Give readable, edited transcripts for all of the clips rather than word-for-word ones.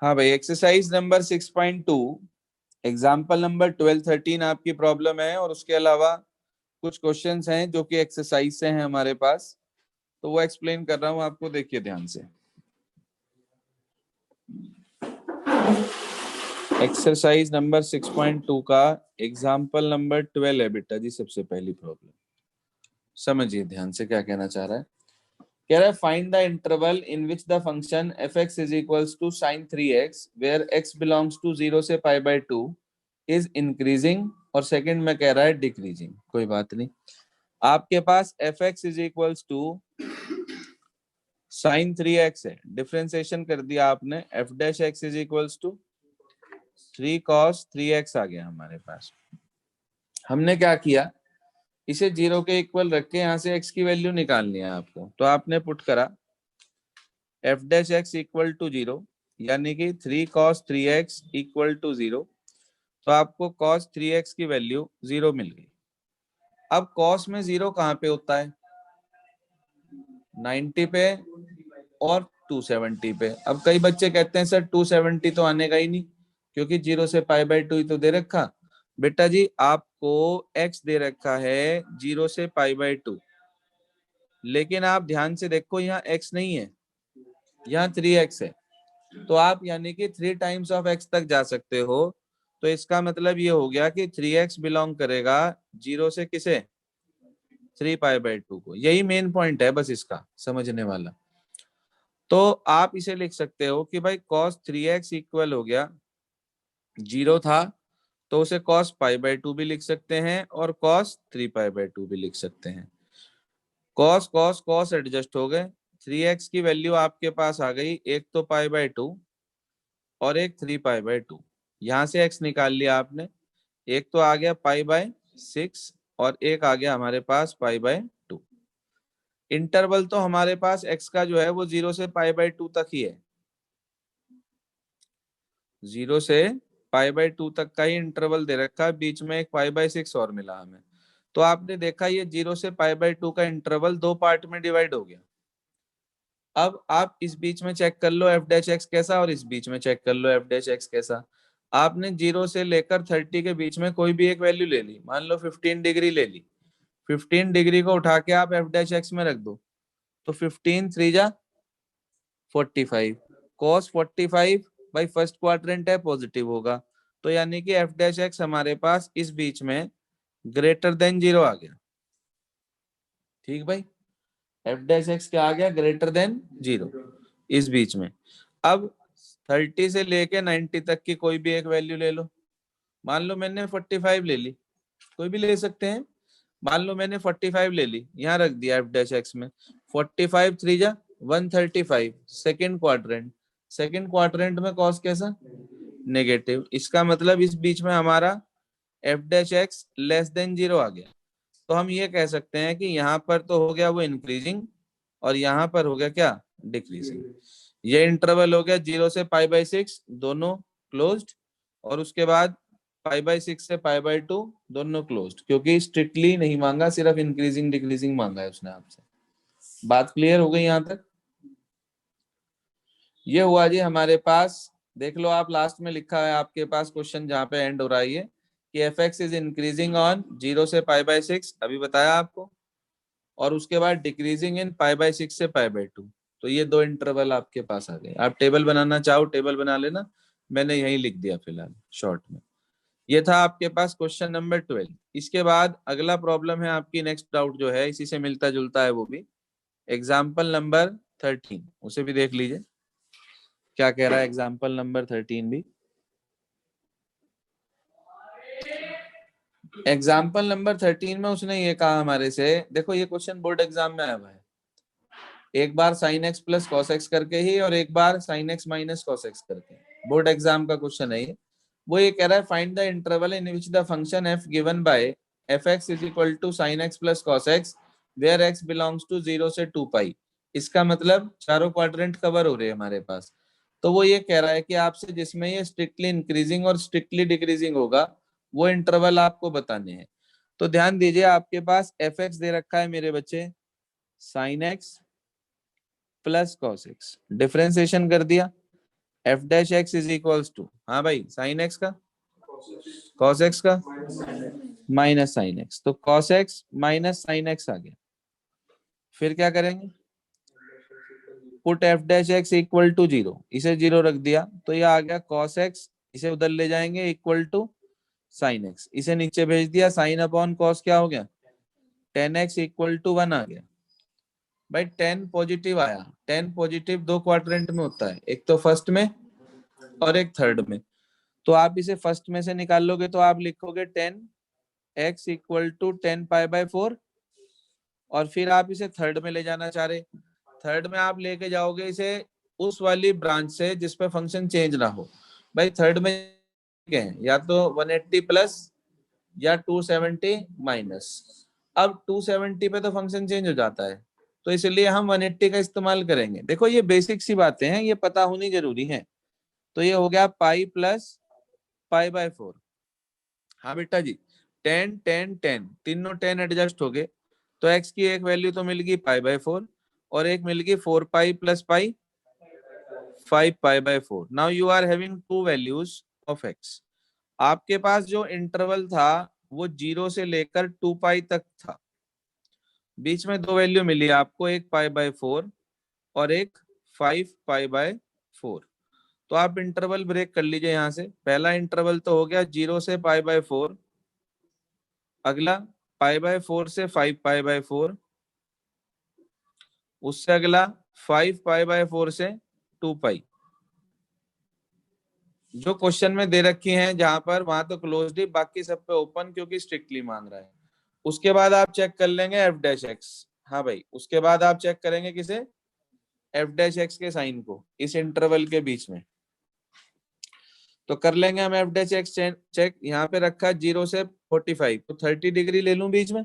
हाँ भाई, exercise number 6.2 example number 12-13 आपकी प्रॉब्लम है, और उसके अलावा कुछ क्वेश्चंस हैं जो कि एक्सरसाइज से हैं हमारे पास, तो वो एक्सप्लेन कर रहा हूँ आपको, देखिए ध्यान से। एक्सरसाइज नंबर 6.2 का एग्जाम्पल नंबर 12 है बेटा जी, सबसे पहली प्रॉब्लम समझिए ध्यान से क्या कहना चाह रहा है। कह रहा है find the interval in which the function f x is equals to sine 3x where x belongs to 0 से π/2 इज इंक्रीजिंग, और सेकंड में कह रहा है डिक्रीजिंग। कोई बात नहीं, आपके पास f x is equals to sine 3x है, डिफरेंशिएशन कर दिया आपने, f dash x is equals to 3 cos 3x आ गया हमारे पास। हमने क्या किया, इसे 0 के इक्वल रख के यहाँ से x की वैल्यू निकालनी है आपको, तो आपने पुट करा f dash x equal to 0, यानी कि 3 cos 3x इक्वल टू 0, तो आपको cos 3x की वैल्यू 0 मिल गई। अब cos में 0 कहाँ पे होता है, 90 पे और 270 पे। अब कई बच्चे कहते हैं सर 270 तो आने का ही नहीं, क्योंकि 0 से π/2 ही तो दे रखा। बेटा जी आपको x दे रखा है 0 से π/2, लेकिन आप ध्यान से देखो यहाँ x नहीं है, यहाँ 3x है, तो आप यानी कि 3 टाइम्स ऑफ x तक जा सकते हो। तो इसका मतलब ये हो गया कि 3x बिलोंग करेगा 0 से किसे, 3π/2 को। यही मेन पॉइंट है बस इसका समझने वाला। तो आप इसे लिख सकते हो कि भाई cos 3x इक्वल हो गया, 0 था तो उसे cos π/2 भी लिख सकते हैं और cos 3π/2 भी लिख सकते हैं। cos cos cos एडजस्ट हो गए, 3x की वैल्यू आपके पास आ गई, एक तो π/2 और एक 3π/2। यहां से x निकाल लिया आपने, एक तो आ गया π/6 और एक आ गया हमारे पास π/2। इंटरवल तो हमारे पास x का जो है वो 0 से π/2 तक ही है, 0 से π/2 तक का ही इंटरवल दे रखा है, बीच में एक π/6 और मिला हमें। तो आपने देखा ये 0 से π/2 का इंटरवल दो पार्ट में डिवाइड हो गया। अब आप इस बीच में चेक कर लो एफ डैश एक्स कैसा, और इस बीच में चेक कर लो एफ डैश एक्स कैसा। आपने 0 से लेकर 30 के बीच में कोई भी एक वैल्यू ले ली, मान लो 15 डिग्री ले ली, 15 डिग्री को उठा के आप एफ डैश एक्स में रख दो, तो 15 3 जा 45, cos 45 भाई फर्स्ट क्वाड्रेंट है, पॉजिटिव होगा, तो यानी कि एफ डैश एक्स हमारे पास इस बीच में ग्रेटर देन 0 आ गया। ठीक भाई, एफ डैश एक्स क्या आ गया, ग्रेटर देन 0 इस बीच में। अब 30 से लेके 90 तक की कोई भी एक वैल्यू ले लो, मान लो मैंने 45 ले ली, कोई भी ले सकते हैं, मान लो मैंने 45 ले ली, यहाँ रख दिया एफ डैश एक्स में, 45 3 जा 135, सेकेंड क्वाड्रेंट, सेकेंड क्वाड्रेंट में कॉस कैसा, नेगेटिव। इसका मतलब इस बीच में हमारा F dash x less than 0 आ गया। तो हम ये कह सकते हैं कि यहाँ पर तो हो गया वो इंक्रीजिंग, और यहाँ पर हो गया क्या, डिक्रीजिंग। ये इंटरवल हो गया 0 से π/6 दोनों क्लोज्ड, और उसके बाद π/6 से π/2 दोनों क्लोज्ड, क्योंकि स्ट्रिक्टली नहीं मांगा, सिर्फ इंक्रीजिंग डिक्रीजिंग मांगा है उसने आपसे। बात क्लियर हो गई यहाँ तक। ये हुआ जी हमारे पास, देख लो आप लास्ट में लिखा है आपके पास क्वेश्चन जहाँ पे एंड हो रहा है ये, कि f x is increasing on 0 से π/6, अभी बताया आपको, और उसके बाद डिक्रीजिंग इन π/6 से π/2। तो ये दो इंटरवल आपके पास आ गए। आप टेबल बनाना चाहो टेबल बना लेना, मैंने यही लिख दिया फिलहाल शॉर्ट में। ये था आपके पास क्वेश्चन नंबर 12। इसके बाद अगला प्रॉब्लम है आपकी, नेक्स्ट डाउट जो है इसी से मिलता जुलता है, वो भी एग्जाम्पल नंबर 13, उसे भी देख लीजिए क्या कह रहा है एग्जाम्पल नंबर 13 भी। एग्जाम्पल नंबर 13 में उसने ये कहा हमारे से, देखो ये क्वेश्चन बोर्ड एग्जाम में आया हुआ है, एक बार sine x plus cos x करके ही और एक बार sine x minus cos x करके, बोर्ड एग्जाम का क्वेश्चन है ये। वो ये कह रहा है find the interval in which the function f given by f x is equal to sine x plus cos x where x belongs to 0 से 2π। इसका मतलब चारों क्वाड्रेंट कवर हो रहे हैं हमारे पास। तो वो ये कह रहा है कि आपसे जिसमें ये स्ट्रिक्टली इंक्रीजिंग और स्ट्रिक्टली डिक्रीजिंग होगा वो इंटरवल आपको बताने हैं। तो ध्यान दीजिए, आपके पास एफ एक्स दे रखा है मेरे बच्चे sine x plus cos x, differentiation कर दिया, f dash x is equals to, हाँ भाई, साइन एक्स का कॉस एक्स का माइनस साइन एक्स, तो cos x minus sine x आ गया। फिर क्या करेंगे, put f dash x equal to zero, इसे जीरो रख दिया तो ये आ गया कॉस एक्स, इसे उधर ले जाएंगे इक्वल टू साइन एक्स, इसे नीचे भेज दिया, साइन अपॉन कॉस क्या हो गया, tan x equal to one आ गया। भाई टेन पॉजिटिव आया, टेन पॉजिटिव दो क्वाड्रेंट में होता है, एक तो फर्स्ट में और एक थर्ड में। तो आप इसे फर्स्ट में से निकाल लोगे तो आप लिखोगे ten x equal to ten pi by four, और फिर आप इसे थर्ड में ले जाना चाह रहे, थर्ड में आप लेके जाओगे इसे उस वाली ब्रांच से जिसपे फंक्शन चेंज ना हो। भाई थर्ड में क्या है, या तो 180 प्लस या 270 माइनस। अब 270 पे तो फंक्शन चेंज हो जाता है, तो इसलिए हम 180 का इस्तेमाल करेंगे। देखो ये बेसिक सी बातें हैं, ये पता होनी जरूरी है। तो ये हो गया पाई प्लस पाई बाय फोर। हाँ बेटा जी, 10 10 10 तीनों 10 एडजस्ट हो गए, तो एक्स की एक वैल्यू तो मिल गई पाई बाय फोर, और एक मिल गई 4 pi plus pi 5 pi by four. Now you are having two values of x. आपके पास जो इंटरवल था वो 0 से लेकर 2 पाई तक था, बीच में दो वैल्यू मिली आपको, एक पाई बाय फोर और एक 5 पाई बाय फोर। तो आप इंटरवल ब्रेक कर लीजिए यहाँ से, पहला इंटरवल तो हो गया 0 से पाई बाय फोर, अगला पाई बाय फोर से 5 पाई बाय फोर, उससे अगला 5 पाई बाय फोर से 2 पाई। जो क्वेश्चन में दे रखी हैं जहां पर, वहां तो क्लोज्ड ही, बाकी सब पे ओपन, क्योंकि स्ट्रिक्टली मांग रहा है। उसके बाद आप चेक कर लेंगे एफ डैश एक्स। हाँ भाई, उसके बाद आप चेक करेंगे किसे, एफ डैश एक्स के साइन को इस इंटरवल के बीच में। तो कर लेंगे हम एफ डैश एक्स चेक। यहाँ पे रखा है 0 से 45, तो 30 डिग्री ले लूं बीच में।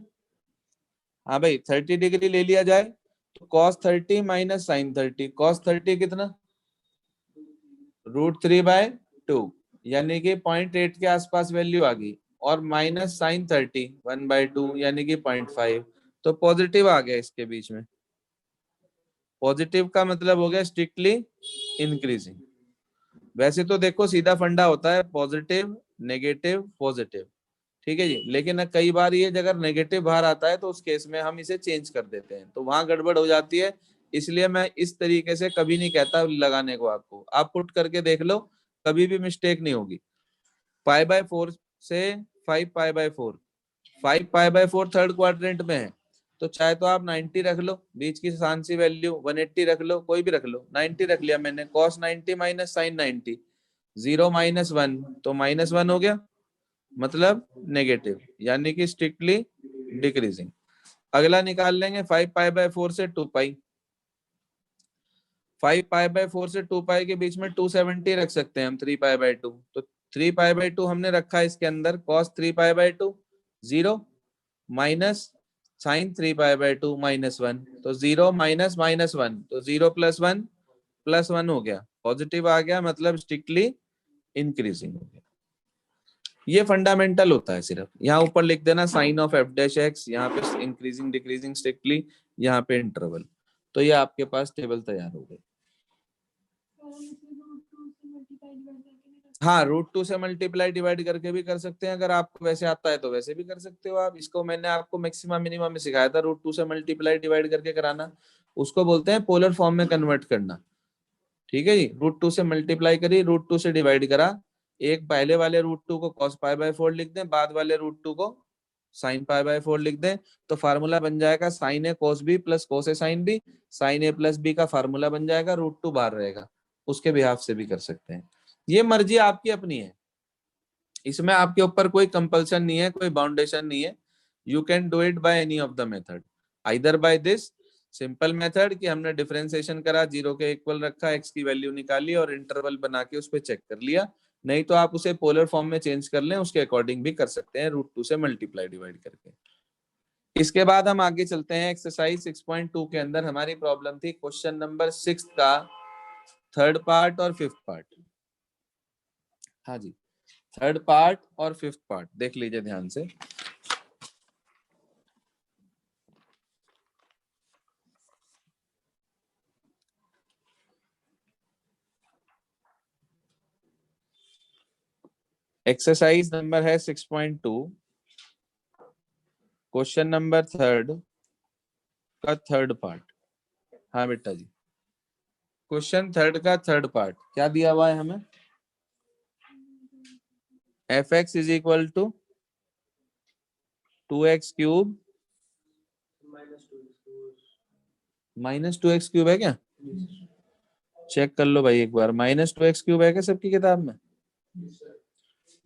हाँ भाई 30 डिग्री ले लिया जाए, तो कॉस 30 माइनस साइन 30, कॉस 30 कितना, √3/2, यानी कि 0.8 के आसपास वैल्यू आ गई, और माइनस साइन 30 1/2 यानी कि 0.5। तो पॉजिटिव आ गया इसके बीच में। पॉजिटिव का मतलब हो गया स्ट्रिक्टली इंक्रीजिंग। वैसे तो देखो सीधा फंडा होता है पॉजिटिव नेगेटिव पॉजिटिव, ठीक है जी, लेकिन कई बार ये अगर नेगेटिव बाहर आता है तो उस केस में हम इसे चेंज कर देते हैं, तो वहां गड़बड़ हो जाती है। इसलिए मैं इस तरीके से कभी नहीं कहता लगाने को, आपको आप पुट करके देख लो, कभी भी मिस्टेक नहीं होगी। पाई बाय फोर से 5 pi by four, 5 pi by four third quadrant में है, तो चाहे तो आप 90 रख लो, बीच की आसान सी वैल्यू 180 रख लो, कोई भी रख लो, 90 रख लिया मैंने, cos 90 minus sine 90, 0 minus one तो माइनस वन हो गया, मतलब नेगेटिव, यानी कि स्ट्रिक्टली डिक्रीजिंग। अगला निकाल लेंगे 5 पाई बाय फोर से 2 पाई। 5 पाई बाय फोर से 2 पाई के बीच में 270 रख सकते हैं हम, 3 पाई बाय टू, तो 3 पाई बाय टू हमने रखा है इसके अंदर, cos 3 pi by two 0 minus sine 3 pi by two minus one, तो 0 माइनस माइनस वन, तो 0 प्लस वन प्लस वन हो गया, पॉजिटिव आ गया, मतलब स्ट्रिक्टली इंक्रीजिंग हो गया। ये फंडामेंटल होता है, सिर्फ यहाँ ऊपर लिख देना sine of f dash x, यहाँ पे इंक्रीजिंग डिक्रीजिंग स्ट्रिक्टली, यहाँ पे इंटरवल। तो ये आपके पास टेबल तैयार हो गई। हाँ, √2 से मल्टीप्लाई डिवाइड करके भी कर सकते हैं, अगर आपको वैसे आता है तो वैसे भी कर सकते हो आप। इसको मैंने आपको मैक्सिमम मिनिमम में सिखाया था, √2 से मल्टीप्लाई डिवाइड करके कराना, उसको बोलते हैं पोलर फॉर्म में कन्वर्ट करना। ठीक है जी, √2 से मल्टीप्लाई करी, √2 से डिवाइड करा, एक पहले वाले √2 को cos पाई बाय फोर लिख दें, बाद वाले √2 को sin पाई बाय फोर लिख दें, तो फार्मूला बन जाएगा sin a cos b plus cos a sin b। sin a plus b का फार्मूला बन जाएगा, √2 बाहर रहेगा, उसके बिहाफ से भी कर सकते हैं। ये मर्जी आपकी अपनी है, इसमें आपके ऊपर कोई कंपल्सन नहीं है, कोई बाउंडेशन नहीं है। You can do it by any of the method, either by this simple method कि हमने डिफरेंशिएशन करा, जीरो के इक्वल रखा, एक्स की वैल्यू निकाली और इंटरवल बना के उस पर चेक कर लिया, नहीं तो आप उसे पोलर फॉर्म में चेंज कर लें, उसके अकॉर्डिंग भी कर सकते हैं, √2 से मल्टीप्लाई डिवाइड करके। इसके बाद हम आगे चलते हैं एक्सरसाइज 6.2 के अंदर। हमारी प्रॉब्लम थी क्वेश्चन नंबर 6 का थर्ड पार्ट और फिफ्थ पार्ट। हाँ जी, थर्ड पार्ट और फिफ्थ पार्ट देख लीजिए ध्यान से। एक्सरसाइज नंबर है 6.2, क्वेश्चन नंबर 3 का थर्ड पार्ट। हाँ बेटा जी, क्वेश्चन 3 का थर्ड पार्ट क्या दिया हुआ है हमें? F x is equal to 2x cube minus 2x cube है क्या? चेक कर लो भाई एक बार, माइनस 2x क्यूब है क्या सबकी किताब में?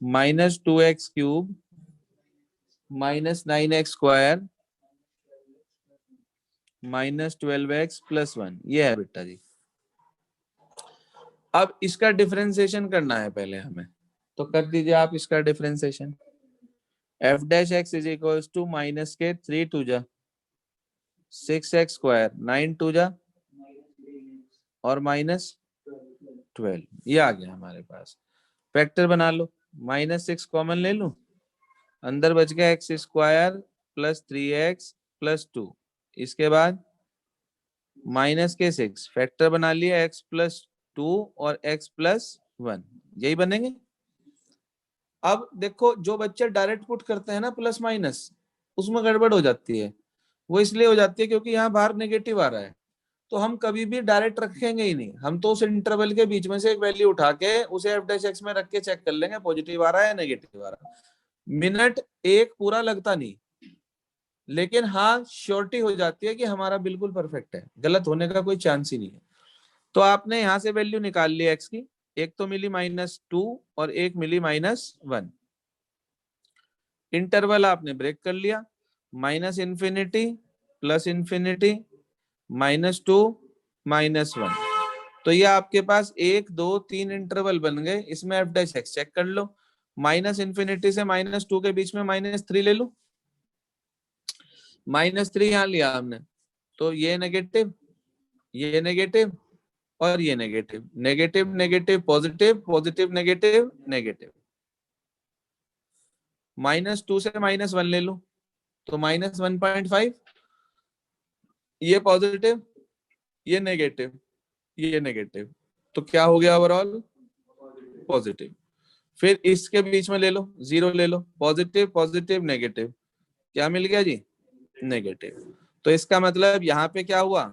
Minus 2x cube minus 9x square minus 12x plus 1, ये है बेटा जी। अब इसका डिफरेंशिएशन करना है पहले हमें, तो कर दीजिए आप इसका differentiation. F dash x is equal to minus के 3 टू जा 6x स्क्वायर 9 टू जा और माइनस 12, ये आ गया हमारे पास। फैक्टर बना लो, माइनस 6 कॉमन ले लूं, अंदर बच गया x square plus 3x plus 2, इसके बाद माइनस के 6 फैक्टर बना लिया, x प्लस 2 और x प्लस 1, यही बनेंगे। अब देखो जो बच्चे डायरेक्ट पुट करते हैं ना प्लस माइनस, उसमें गड़बड़ हो जाती है। वो इसलिए हो जाती है क्योंकि यहाँ बाहर नेगेटिव आ रहा है, तो हम कभी भी डायरेक्ट रखेंगे ही नहीं, हम तो उस इंटरवल के बीच में से एक वैल्यू उठा के उसे एफ डैश एक्स में रख के चेक कर लेंगे पॉजिटिव आ रहा है या नेगेटिव आ रहा है। मिनट एक पूरा लगता नहीं, लेकिन हाँ श्योरिटी हो जाती है कि हमारा बिल्कुल परफेक्ट है, गलत होने का कोई चांस ही नहीं है। तो आपने यहां से वैल्यू निकाल ली एक्स की, एक तो मिली -2 और एक मिली -1। इंटरवल आपने ब्रेक कर लिया, माइनस इन्फिनिटी प्लस इन्फिनिटी -2 -1, तो ये आपके पास 1 2 3 इंटरवल बन गए। इसमें एफ डैश एक्स चेक कर लो, माइनस इन्फिनिटी से -2 के बीच में -3 ले लो, -3 यहां लिया हमने, तो ये नेगेटिव और ये negative, negative negative positive, positive negative negative. -2 से -1 ले लो तो -1.5, ये पॉजिटिव ये नेगेटिव ये नेगेटिव, तो क्या हो गया ओवरऑल? पॉजिटिव। फिर इसके बीच में ले लो, 0 ले लो, पॉजिटिव पॉजिटिव नेगेटिव, क्या मिल गया जी? नेगेटिव। तो इसका मतलब यहाँ पे क्या हुआ?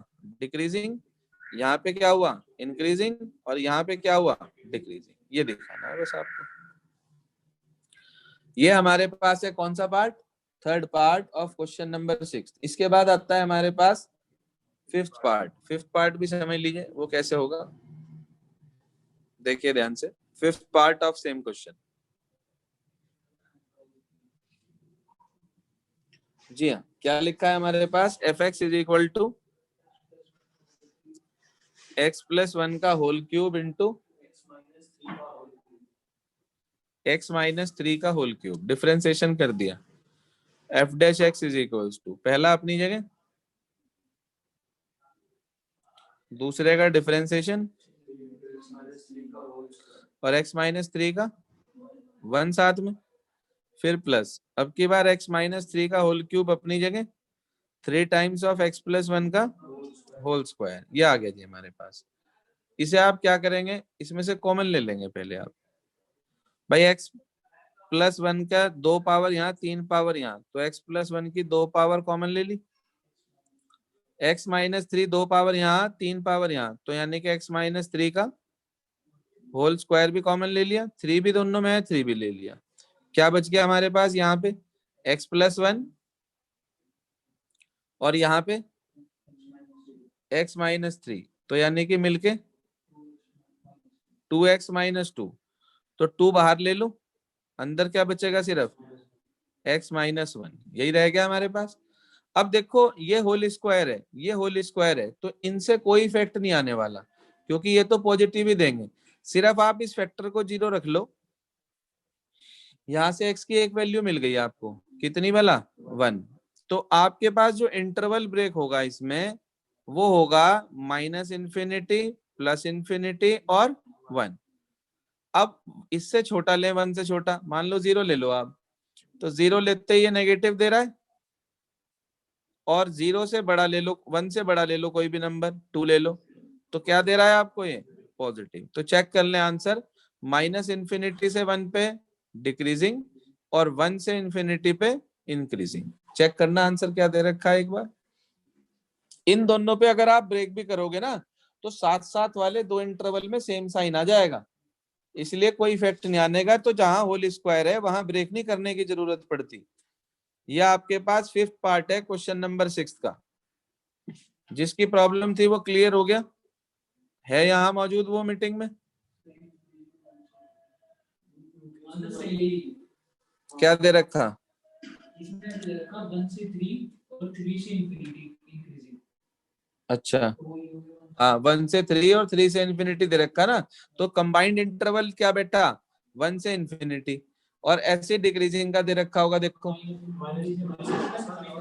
डिक्रीजिंग, यहाँ पे क्या हुआ? इंक्रीजिंग, और यहाँ पे क्या हुआ? डिक्रीजिंग। ये दिखाना है बस आपको। ये हमारे पास है कौन सा part? Third part of question number 6। इसके बाद आता है हमारे पास फिफ्थ पार्ट। फिफ्थ पार्ट भी समझ लीजिए वो कैसे होगा, देखिए ध्यान से। Fifth part of same question, जी हाँ, क्या लिखा है हमारे पास? F x is equal to x plus 1 का whole cube into x minus 3 का होल क्यूब। डिफरेंशिएशन कर दिया, f dash x is equal to पहला अपनी जगह, दूसरे का डिफरेंशिएशन और x माइनस 3 का 1 साथ में, फिर प्लस, अब की बार x माइनस 3 का होल क्यूब अपनी जगह, 3 टाइम्स ऑफ x प्लस 1 का होल स्क्वायर। ये आ गया जी हमारे पास। इसे आप क्या करेंगे, इसमें से कॉमन ले लेंगे पहले आप। भाई x प्लस 1 का 2 पावर यहाँ 3 पावर यहाँ, तो x प्लस 1 की 2 पावर कॉमन ले ली, x माइनस 3 2 पावर यहाँ 3 पावर यहाँ, तो यानी कि x माइनस 3 का होल स्क्वायर भी कॉमन ले लिया, 3 भी दोनों में है 3 भी ले लिया। क्या बच गया हमारे पास यहाँ पे? x प्लस 1 और यहाँ पे x माइनस 3, तो यानी कि मिलके 2x माइनस 2, तो 2 बाहर ले लो, अंदर क्या बचेगा? सिर्फ x माइनस 1, यही रह गया हमारे पास। अब देखो ये होल स्क्वायर है, ये होल स्क्वायर है, तो इनसे कोई इफेक्ट नहीं आने वाला क्योंकि ये तो पॉजिटिव ही देंगे। सिर्फ आप इस फैक्टर को 0 रख लो, यहां से x की एक वैल्यू मिल गई आपको, कितनी वाला? 1। तो आपके पास जो इंटरवल ब्रेक होगा इसमें वो होगा माइनस इन्फिनिटी प्लस इन्फिनिटी और 1। अब इससे छोटा ले, 1 से छोटा, मान लो 0 ले लो आप, तो 0 लेते ही ये नेगेटिव दे रहा है, और 0 से बड़ा ले लो, 1 से बड़ा ले लो कोई भी नंबर, 2 ले लो, तो क्या दे रहा है आपको? ये पॉजिटिव। तो चेक कर लें आंसर, माइनस इन्फिनिटी से 1 पे डिक्रीजिंग, और 1 से इंफिनिटी पे इंक्रीजिंग। चेक करना आंसर क्या दे रखा है एक बार। इन दोनों पे अगर आप ब्रेक भी करोगे ना तो साथ साथ वाले दो इंटरवल में सेम साइन आ जाएगा, इसलिए कोई इफेक्ट नहीं आनेगा। तो जहां होल स्क्वायर है वहां ब्रेक नहीं करने की जरूरत पड़ती। यह आपके पास 5th पार्ट है क्वेश्चन नंबर 6 का। जिसकी प्रॉब्लम थी वो क्लियर हो गया है यहाँ मौजूद वो मीटिंग में? क्या दे रखा? अच्छा, हाँ 1 से 3 और 3 से इंफिनिटी दे रखा ना। तो कंबाइंड इंटरवल क्या बेटा? 1 से इंफिनिटी। और ऐसे डिक्रीजिंग का दे रखा होगा, देखो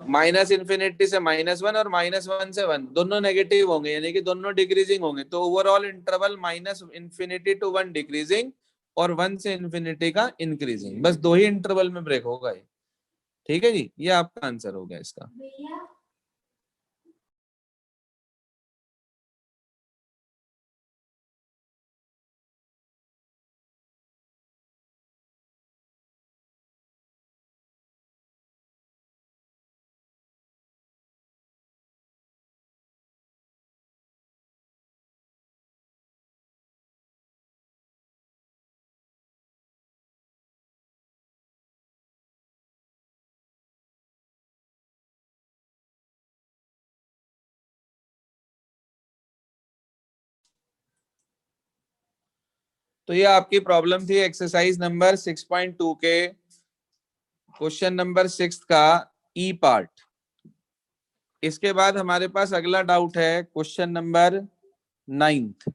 माइनस इंफिनिटी से -1 और -1 से 1, दोनों नेगेटिव होंगे यानी कि दोनों डिक्रीजिंग होंगे। तो overall interval minus infinity to 1 decreasing और 1 से इंफिनिटी का इंक्रीजिंग, बस दो ही इंटरवल में ब्रेक होगा ये। ठीक है जी, ये आपका आंसर हो गया इसका। तो ये आपकी प्रॉब्लम थी एक्सरसाइज नंबर 6.2 के क्वेश्चन नंबर 6 का ई पार्ट। इसके बाद हमारे पास अगला डाउट है क्वेश्चन नंबर 9th।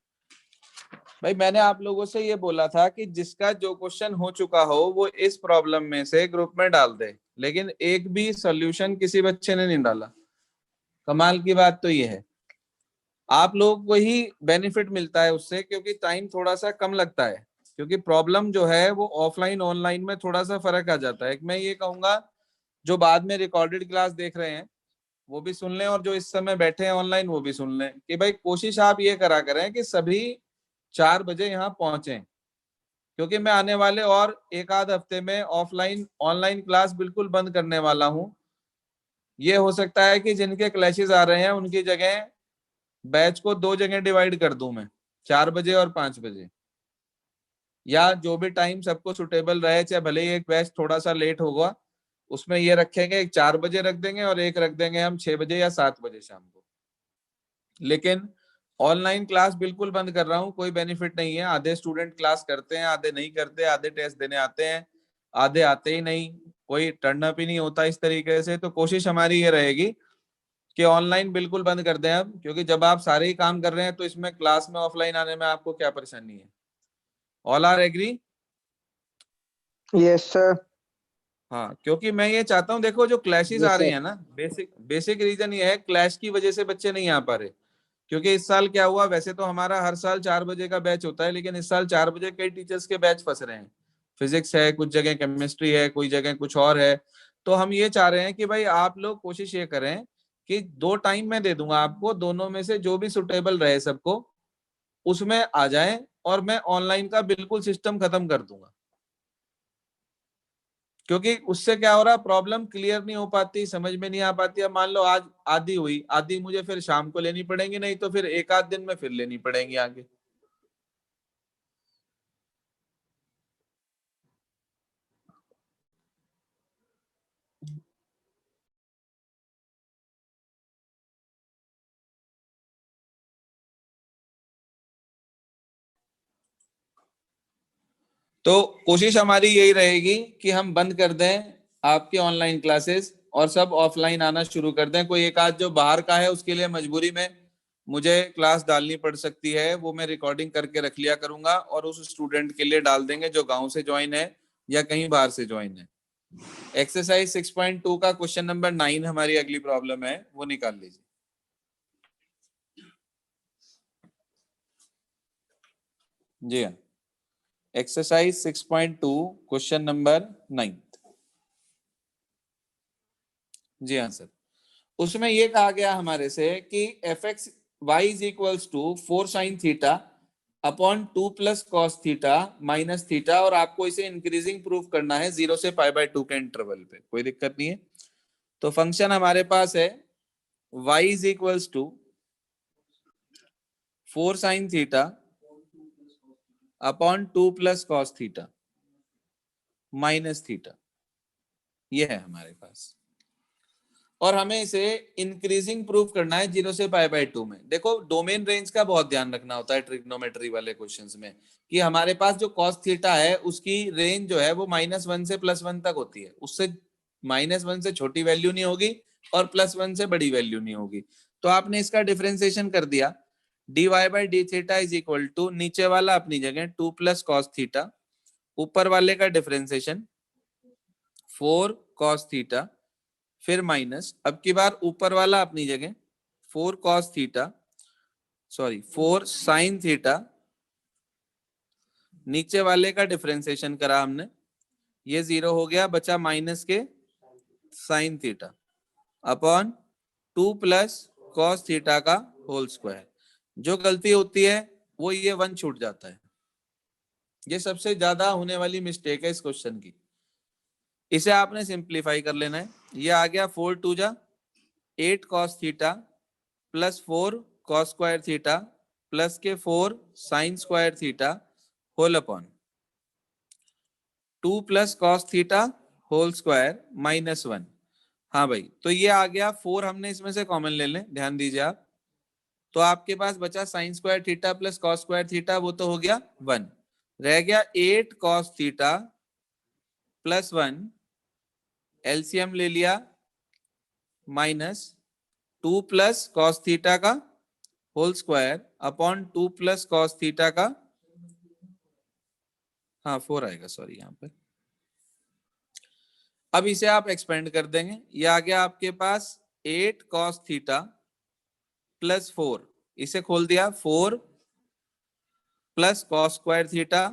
भाई मैंने आप लोगों से ये बोला था कि जिसका जो क्वेश्चन हो चुका हो वो इस प्रॉब्लम में से ग्रुप में डाल दे, लेकिन एक भी सॉल्यूशन किसी बच्चे ने नहीं डाला। कमाल की बात तो ये है, आप लोगों को ही बेनिफिट मिलता है उससे, क्योंकि टाइम थोड़ा सा कम लगता है। क्योंकि प्रॉब्लम जो है वो ऑफलाइन ऑनलाइन में थोड़ा सा फर्क आ जाता है। मैं ये कहूंगा जो बाद में रिकॉर्डेड क्लास देख रहे हैं वो भी सुन लें, और जो इस समय बैठे हैं ऑनलाइन वो भी सुन लें कि भाई कोशिश आप ये करा करें कि सभी 4 बजे यहाँ पहुंचे। क्योंकि मैं आने वाले और एक आध हफ्ते में ऑफलाइन ऑनलाइन क्लास बिल्कुल बंद करने वाला हूँ। ये हो सकता है कि जिनके क्लैशेस आ रहे हैं उनकी जगह बैच को 2 जगह डिवाइड कर दूं मैं, 4 बजे और 5 बजे, या जो भी टाइम सबको सुटेबल रहे, चाहे भले ही एक बैच थोड़ा सा लेट होगा उसमें ये रखेंगे, एक 4 बजे रख देंगे और एक रख देंगे हम 6 बजे या 7 बजे शाम को। लेकिन ऑनलाइन क्लास बिल्कुल बंद कर रहा हूँ, कोई बेनिफिट नहीं है। आधे स्टूडेंट क्लास करते हैं, आधे नहीं करते, आधे टेस्ट देने आते हैं, आधे आते ही नहीं, कोई टर्न अप ही नहीं होता इस तरीके से। तो कोशिश हमारी ये रहेगी कि ऑनलाइन बिल्कुल बंद कर दें अब, क्योंकि जब आप सारे ही काम कर रहे हैं तो इसमें क्लास में ऑफलाइन आने में आपको क्या परेशानी है। All are agree? Yes sir. हाँ, क्योंकि मैं ये चाहता हूँ, देखो जो क्लैशेस आ यस रही सर। है ना, बेसिक बेसिक रीजन ये है, क्लैश की वजह से बच्चे नहीं आ पा रहे। क्योंकि इस साल क्या हुआ, वैसे तो हमारा हर साल 4 बजे का बैच होता है, लेकिन इस साल 4 बजे कई टीचर्स के बैच फंस रहे हैं। फिजिक्स है, कुछ जगह केमिस्ट्री है, कोई जगह कुछ और है। तो हम ये चाह रहे हैं कि भाई आप लोग कोशिश ये करें कि 2 टाइम मैं दे दूंगा आपको, दोनों में से जो भी सुटेबल रहे सबको उसमें आ जाएं, और मैं ऑनलाइन का बिल्कुल सिस्टम खत्म कर दूंगा। क्योंकि उससे क्या हो रहा, प्रॉब्लम क्लियर नहीं हो पाती, समझ में नहीं आ पाती। अब मान लो आज आधी हुई, आधी मुझे फिर शाम को लेनी पड़ेगी, नहीं तो फिर एक आध दिन में फिर लेनी पड़ेगी आगे। तो कोशिश हमारी यही रहेगी कि हम बंद कर दें आपके ऑनलाइन क्लासेस और सब ऑफलाइन आना शुरू कर दें। कोई एक आध जो बाहर का है उसके लिए मजबूरी में मुझे क्लास डालनी पड़ सकती है, वो मैं रिकॉर्डिंग करके रख लिया करूंगा, और उस स्टूडेंट के लिए डाल देंगे जो गांव से ज्वाइन है या कहीं बाहर से ज्वाइन है। एक्सरसाइज 6.2 का क्वेश्चन नंबर 9 हमारी अगली प्रॉब्लम है, वो निकाल लीजिए। जी हाँ, एक्सरसाइज 6.2 क्वेश्चन नंबर 9। जी हाँ सर, उसमें ये कहा गया हमारे से कि f x y is equals to 4 sine theta upon 2 plus cos theta minus theta, और आपको इसे इंक्रीजिंग प्रूफ करना है 0 से π/2 के इंटरवल पे। कोई दिक्कत नहीं है। तो फंक्शन हमारे पास है y is equals to 4 sine theta upon 2 plus cos theta minus theta, ये है हमारे पास। और हमें इसे इंक्रीजिंग प्रूफ करना है 0 से π/2 में। देखो डोमेन रेंज का बहुत ध्यान रखना होता है ट्रिग्नोमेट्री वाले क्वेश्चंस में, कि हमारे पास जो कॉस थीटा है उसकी रेंज जो है वो -1 से +1 तक होती है। उससे -1 से छोटी वैल्यू नहीं होगी और +1 से बड़ी वैल्यू नहीं होगी। तो आपने इसका डिफरेंशिएशन कर दिया, dy/d theta is equal to, नीचे वाला अपनी जगह 2 प्लस कॉस थीटा, ऊपर वाले का डिफरेंशिएशन 4 कॉस थीटा, फिर माइनस, अब की बार ऊपर वाला अपनी जगह 4 cos theta, sorry 4 sine theta, नीचे वाले का डिफरेंशिएशन करा हमने, ये 0 हो गया, बचा माइनस के sign theta upon 2 plus cos theta का होल स्क्वायर। जो गलती होती है वो ये 1 छूट जाता है, ये सबसे ज्यादा होने वाली मिस्टेक है इस क्वेश्चन की। इसे आपने सिंप्लीफाई कर लेना है। ये आ गया 4 2 जा 8 cos theta plus 4 cos square theta plus के 4 sine square theta whole upon 2 plus cos theta whole square -1। हाँ भाई, तो ये आ गया 4, हमने इसमें से कॉमन ले लें, ध्यान दीजिए आप। तो आपके पास बचा sign square theta plus cos square theta, वो तो हो गया 1, रह गया 8 कॉस थीटा प्लस 1, एलसीएम ले लिया, -2 प्लस कॉस थीटा का whole square upon 2 plus cos theta का, हाँ 4 आएगा सॉरी यहाँ पे। अब इसे आप एक्सपेंड कर देंगे, ये आ गया आपके पास 8 कॉस थीटा प्लस 4, इसे खोल दिया 4 प्लस कॉस स्क्वायर थीटा